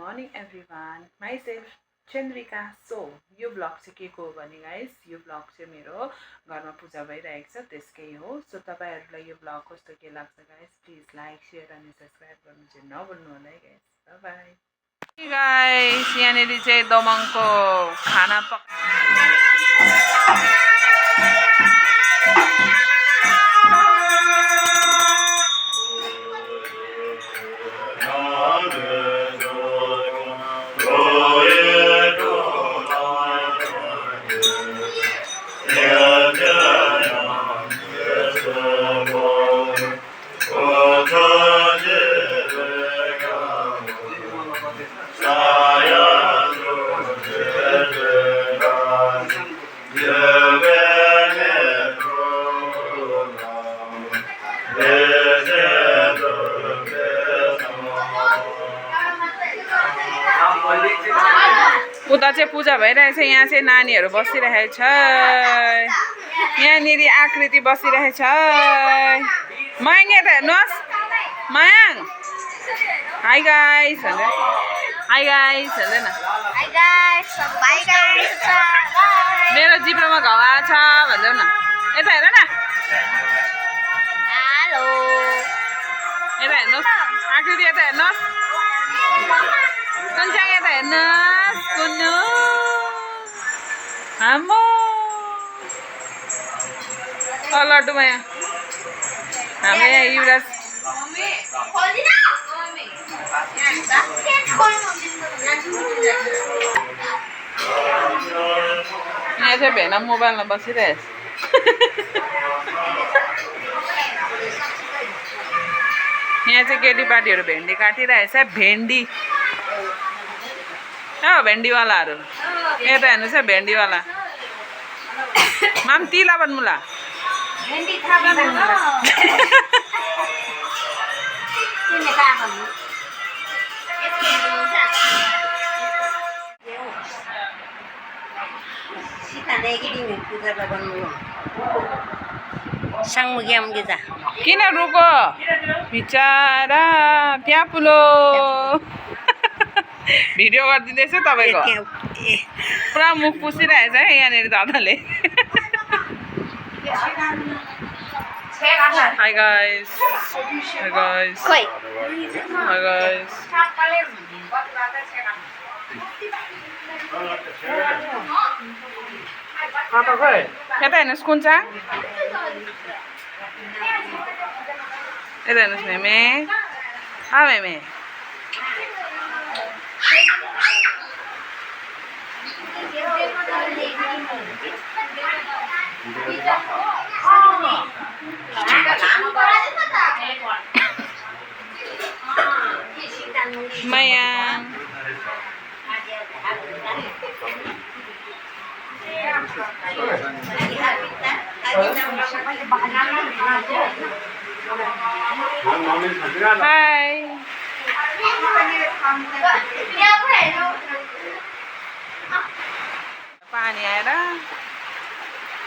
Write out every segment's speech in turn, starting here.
morning everyone. Myself Chandrika. So यो vlog चाहिँ के को हो भने गाइस यो vlog चाहिँ मेरो घरमा पूजा भइरहेको छ त्यसकै हो. सो तपाईहरुलाई यो vlog कस्तो के लाग्छ गाइस प्लिज लाइक शेयर अनि सब्स्क्राइब गर्नु चाहिँ नभुल्नु होला है guys. Bye bye. Hey guys, यहाँनेरि चाहिँ दमङको खाना उता चाहिँ पूजा भइरहेछ. यहाँ चाहिँ नानीहरु बसिरहेछ. यहाँनिर आकृति बसिरहेछ. मयङ यता हेर्नुस्. मयङ हाई गाइस भन्दै. हाई गाइस भन्दै न. Hi guys. Bye guys. मेरो जिब्रोमा घाउ आछ भन्दै न. यता हेर न. हेलो. यता हेर्नुस्. आकृति यता हेर्नुस्. कन्चाङ यता हेर्नुस्. कुन्नु आम्मो लड्डुमा यहाँ हाम्रो यहाँ युवराज यहाँ चाहिँ भेना मोबाइलमा बसिरहेछ. यहाँ चाहिँ केटीपार्टीहरू भेन्डी काटिरहेछ. भेन्डी भेन्डीवालाहरू यता हेर्नुहोस् है. भेन्डीवाला माम तिला भन्मुला. किन रुको बिचारा प्यापुलो भिडियो गरिदिँदैछ तपाईको. पुरा मुख पुसिरहेछ है यहाँनिर दादाले. High guys. High guys. High guys. यता हेर्नुहोस् कुन्चा. यता हेर्नुहोस् मेमे. हा मेमे. Mayang. Hi. पानी आएर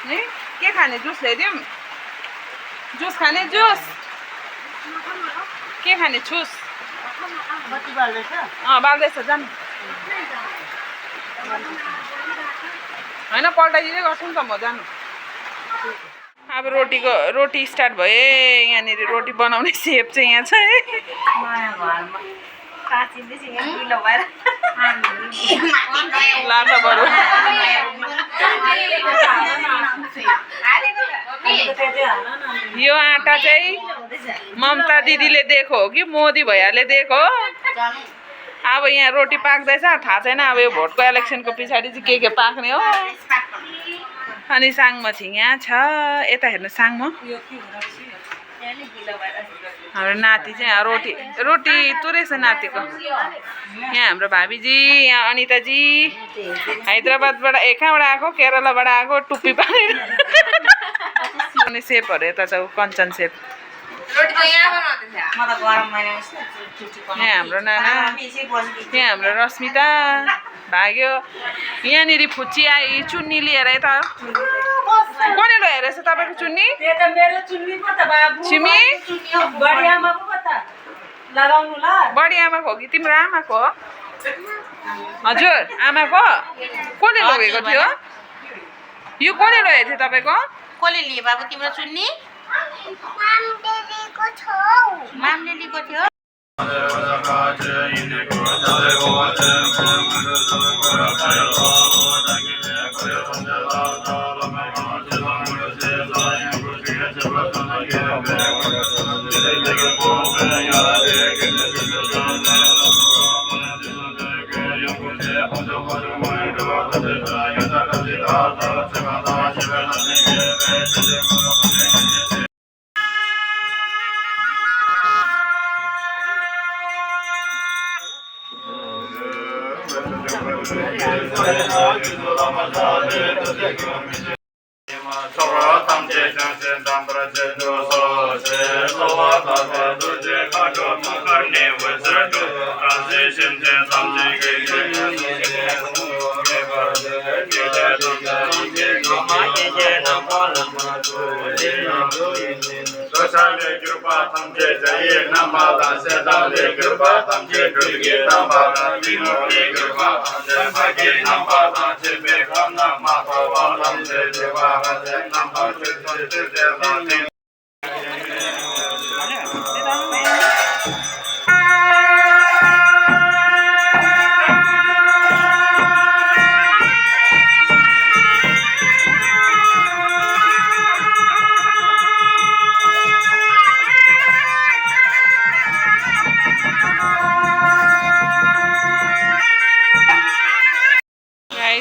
नि के खाने जुस ल्याइदिउँ. जुस खाने जुस के खाने छुस. बाल्दैछ जानु होइन पल्टाइदिँदै गर्छु नि त म जानु. अब रोटी स्टार्ट भए. यहाँनिर रोटी बनाउने सेप चाहिँ यहाँ छ है. लाटा बरु यो आटा चाहिँ ममता दिदीले दिएको हो कि मोदी भैयाले दिएको हो. अब यहाँ रोटी पाक्दैछ. थाहा छैन अब यो भोटको इलेक्सनको पछाडि चाहिँ के पाक्ने हो. अनि साङमा चाहिँ यहाँ छ. यता हेर्नु साङमा हाम्रो नाति चाहिँ रोटी तुरेछ नातिको. यहाँ हाम्रो भाबीजी. यहाँ अनिताजी हैदराबादबाट कहाँबाट आएको. केरलाबाट आएको. टुप्पी पारेर अनि सेपहरू यता छ कञ्चन सेप. यहाँ हाम्रो नाना. यहाँ हाम्रो रश्मिता भाग्यो. यहाँनिर फुच्ची आई चुन्नी लिएर यता. कसले ल्याएर छ तपाईको चुन्नी? छिमी बढी आमाको हो कि तिम्रो आमाको हो? हजुर आमाको कसले लगेको थियो यो कसले लगेको थियो तपाईँको कसले लिए बाबु तिम्रो चुन्नी मामले लिएको थियो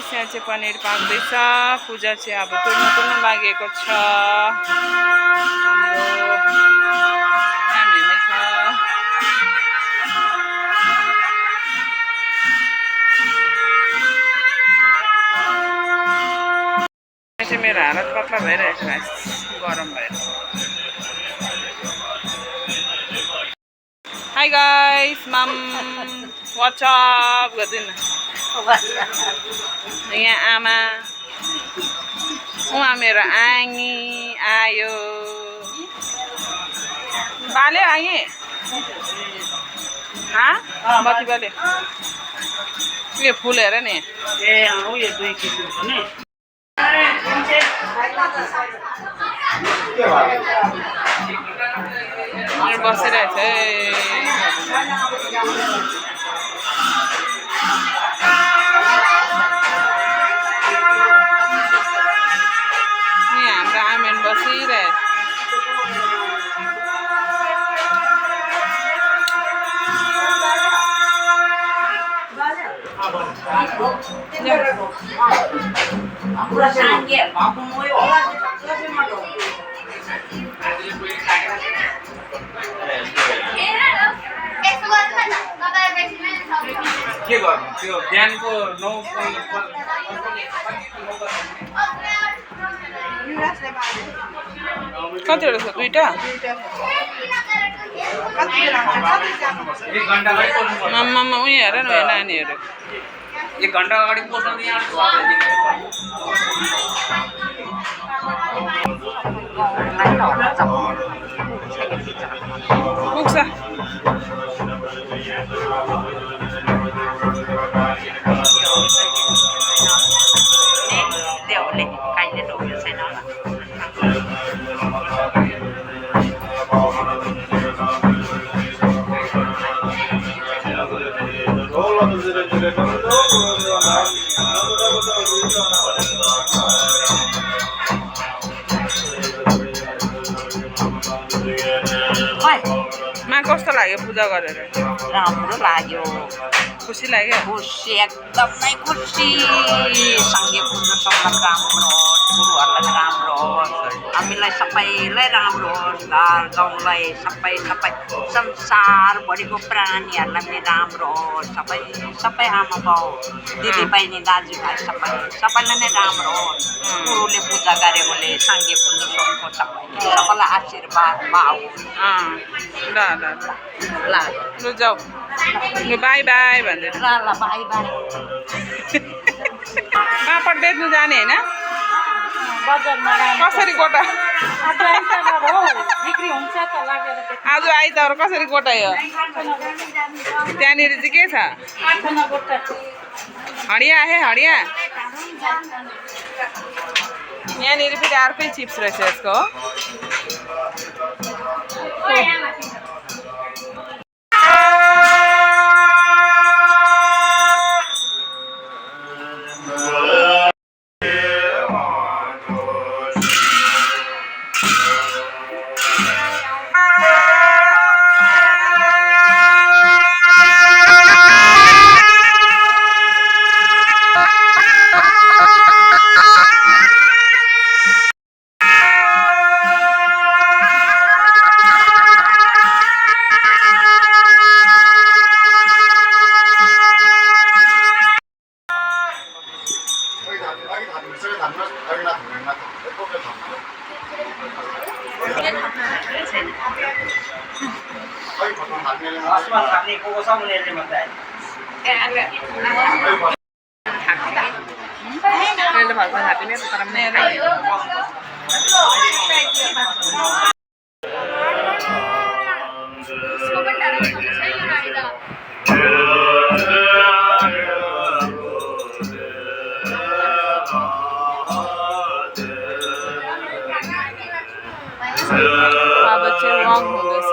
यहाँ चाहिँ पनिर पाक्दैछ पूजा चाहिँ अब तुर्न लागेको छ हाम्रो आमाले छ चाहिँ मेरो हालत पतला भइरहेछ गरम भएर हाई गाइस मम व्हाट्सअप गर्दिन यहाँ आमा उहाँ मेरो आङ्गी आयो बाले आएँ बत्ती बाले यो फुल हेर नि बसिरहेछ है हाम्रो आमेन बसिरहेछ के गर्नु त्यो बिहानको 9 कतिवटा छ दुईटा मम्मा उयो हेर न उयो नानीहरू 1 घण्टा अगाडि पोसाउने पुग्छ मा कस्तो लाग्यो पूजा गरेर राम्रो लाग्यो खुसी लाग्यो खुसी एकदमै खुसी सँगै पुग्नु सबलाई राम्रो होस् गुरुहरूलाई राम्रो होस् हामीलाई सबैलाई राम्रो होस् घर गाउँलाई सबै संसारभरिको प्राणीहरूलाई पनि राम्रो होस् सबै आमा बाउ दिदी बहिनी दाजुभाइ सबैलाई नै राम्रो होस् गुरुले पूजा गरेकोले सँगै पुग्नु सक्छौँ सबैलाई आशीर्वाद पाओस् ल जाऊ बाई बाई भन्दै ल बाई बाई पापड बेच्नु जाने होइन बजारमा कसरी गोटा आज आइतबार हो बिक्री हुन्छ त लागेर आज आइतबार कसरी गोटा यो त्यहाँनिर चाहिँ के छ 8 आना गोटा हडिया हे हडिया यहाँनिर फेरि अर्कै चिप्स रहेछ यसको Asma kami ko sa muna rin magdai. मैले फलफल हापिने तर पनि अब चाहिँ रङ हुँदैछ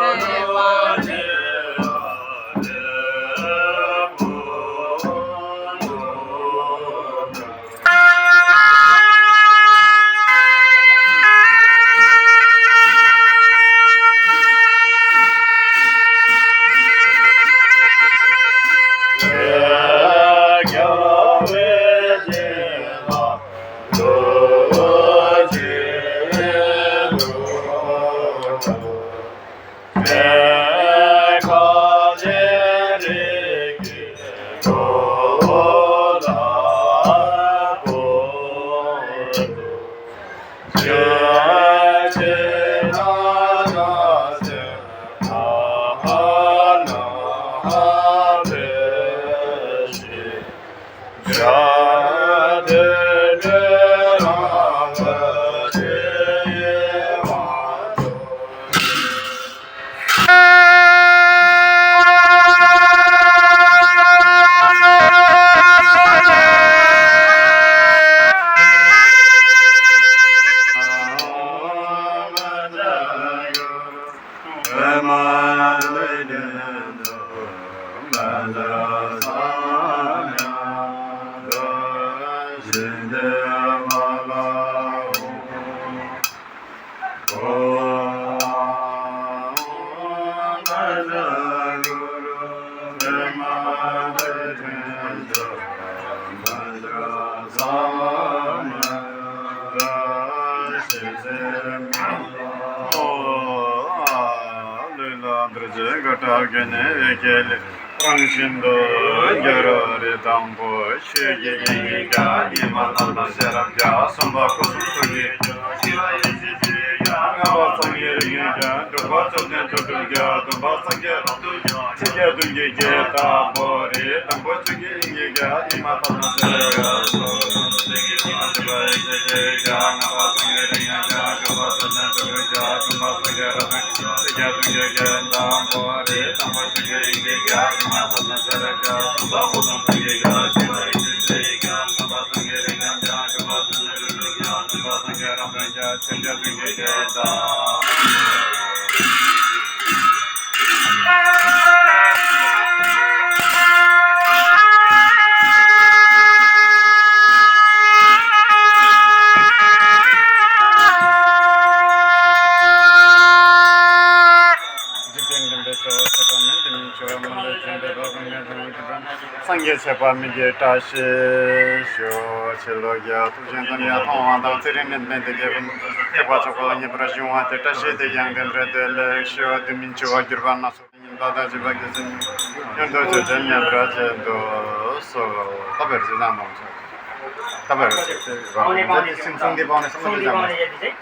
상계 제반미게 다시 쇼 칠로야 투젠단이야 통화당 트레멘멘데 개분 해봐서고 브라지오한테 다시 대양된드레들 쇼 드민초와 기르반나 소인다다 지바게진 연도저 전년 브라제도 소 타베르지나 나오죠 타베르지 Paune simsung di paune Sung di paune jadi.